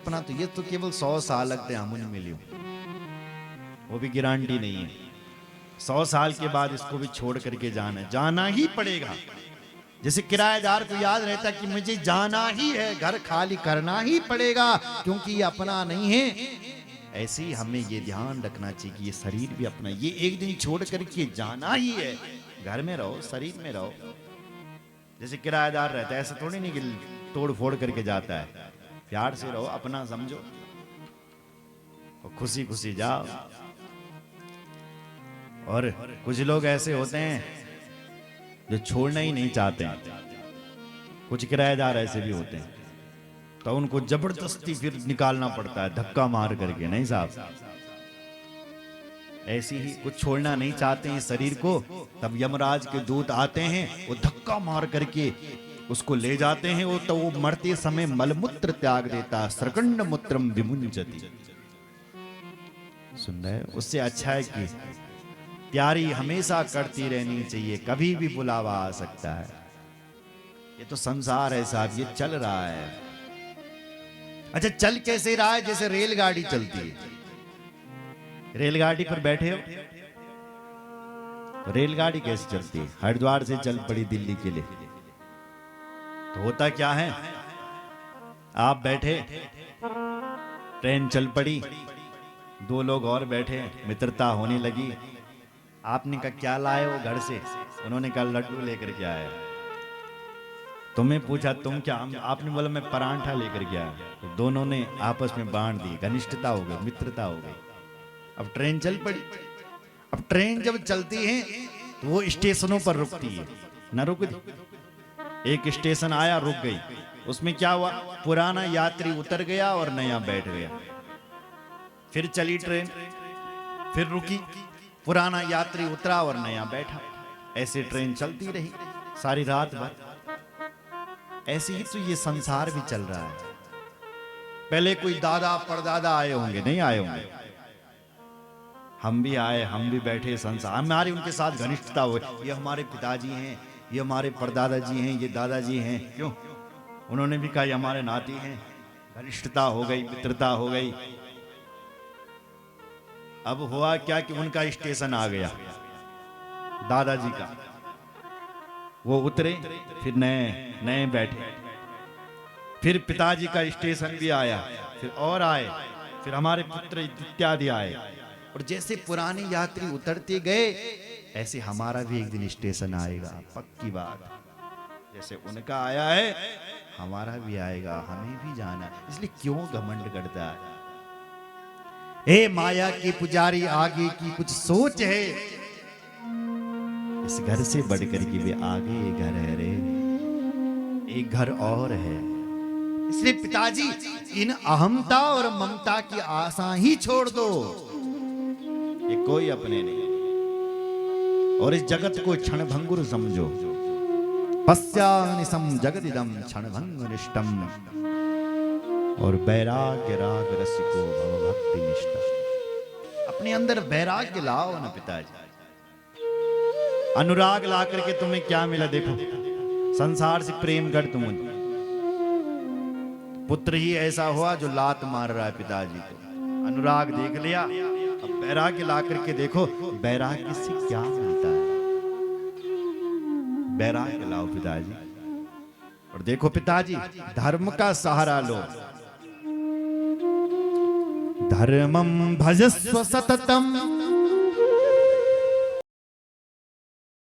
अपना तो ये तो केवल 100 साल लगते हैं हम मिलियो, वो भी गारंटी नहीं है। 100 साल के बाद इसको भी छोड़ करके जाना ही पड़ेगा। जैसे किराएदार को याद रहता कि मुझे जाना ही है, घर खाली करना ही पड़ेगा क्योंकि ये अपना नहीं है, ऐसे ही हमें ये ध्यान रखना चाहिए कि ये शरीर भी अपना, ये एक दिन छोड़ करके जाना ही है। घर में रहो, शरीर में रहो। जैसे किराएदार रहता है, ऐसा थोड़ी नहीं कि तोड़ फोड़ करके जाता है। प्यार से रहो, अपना समझो और खुशी खुशी जाओ। और कुछ लोग ऐसे होते हैं जो छोड़ना ही नहीं चाहते हैं। कुछ किराएदार ऐसे भी होते हैं, तो उनको जबरदस्ती फिर निकालना पड़ता है, धक्का मार करके। नहीं साहब, ऐसी ही कुछ छोड़ना नहीं चाहते हैं शरीर को, तब यमराज के दूत आते हैं, वो धक्का मार करके उसको ले जाते हैं। वो तो वो मरते समय मलमूत्र त्याग देता, सरकंड मूत्रम विमुंजति। सुन रहे? उससे अच्छा है कि प्यारी हमेशा करती रहनी चाहिए, कभी भी बुलावा आ सकता है। ये तो संसार है साहब, ये चल रहा है। अच्छा, चल कैसे रहा है? जैसे रेलगाड़ी चलती है। रेलगाड़ी पर बैठे हो तो रेलगाड़ी कैसे चलती है? हरिद्वार से चल पड़ी दिल्ली के लिए, तो होता क्या है, आप बैठे, ट्रेन चल पड़ी, दो लोग और बैठे, मित्रता होने लगी। आपने कहा क्या लाए हो घर से? उन्होंने कहा लड्डू लेकर के आया। तुम्हें पूछा तुम क्या? आपने बोला मैं परांठा लेकर के आया। तो दोनों ने आपस में बांट दी, घनिष्ठता हो गई, मित्रता हो गई। अब ट्रेन चल पड़ी। अब ट्रेन जब चलती है तो वो स्टेशनों पर रुकती है, न रुक दी। एक स्टेशन आया, रुक गई। उसमें क्या हुआ, पुराना यात्री उतर गया और नया बैठ गया। फिर चली ट्रेन, फिर रुकी, पुराना यात्री उतरा और नया बैठा। ऐसे ट्रेन चलती रही सारी रात भर। ऐसे ही तो ये संसार भी चल रहा है। पहले कोई दादा परदादा आए होंगे, नहीं आए होंगे, हम भी आए, हम भी बैठे, संसार हमारी उनके साथ घनिष्ठता हो। ये हमारे पिताजी हैं, ये हमारे परदादा जी हैं, ये दादाजी हैं। क्यों? उन्होंने भी कहा ये हमारे नाती हैं। घनिष्ठता हो गई, मित्रता हो गई। अब हुआ क्या कि उनका स्टेशन आ गया, दादाजी का। वो उतरे, फिर नए नए बैठे। फिर पिताजी का स्टेशन भी आया, फिर और आए, फिर हमारे पुत्र इत्यादि आए। और जैसे पुराने यात्री उतरते गए, ऐसे हमारा भी एक दिन स्टेशन आएगा, पक्की बात। जैसे उनका आया है, हमारा भी आएगा, हमें भी जाना है। इसलिए क्यों घमंड करता है? हे माया के पुजारी, आगे की कुछ सोच है। इस घर से बढ़कर के भी आगे एक घर है रे, एक घर और है। इसलिए पिताजी, इन अहमता और ममता की आशा ही छोड़ दो। ये कोई अपने नहीं, और इस जगत को क्षणभंगुर समझो। पश्यानिसम जगदिदम क्षणभंगुरिष्टम, और वैराग्य राग रसिको भव भक्ति निष्ठा। अपने अंदर वैराग्य लाओ ना पिताजी। अनुराग ला करके तुम्हें क्या मिला? देखो, संसार से प्रेम कर तुम। पुत्र ही ऐसा हुआ जो लात मार रहा है पिताजी को। अनुराग देख लिया, अब वैराग्य ला करके देखो, वैराग्य से क्या मिलता है। वैराग्य लाओ पिताजी, और देखो पिताजी, धर्म का सहारा लो। धर्मं भजस्व सततम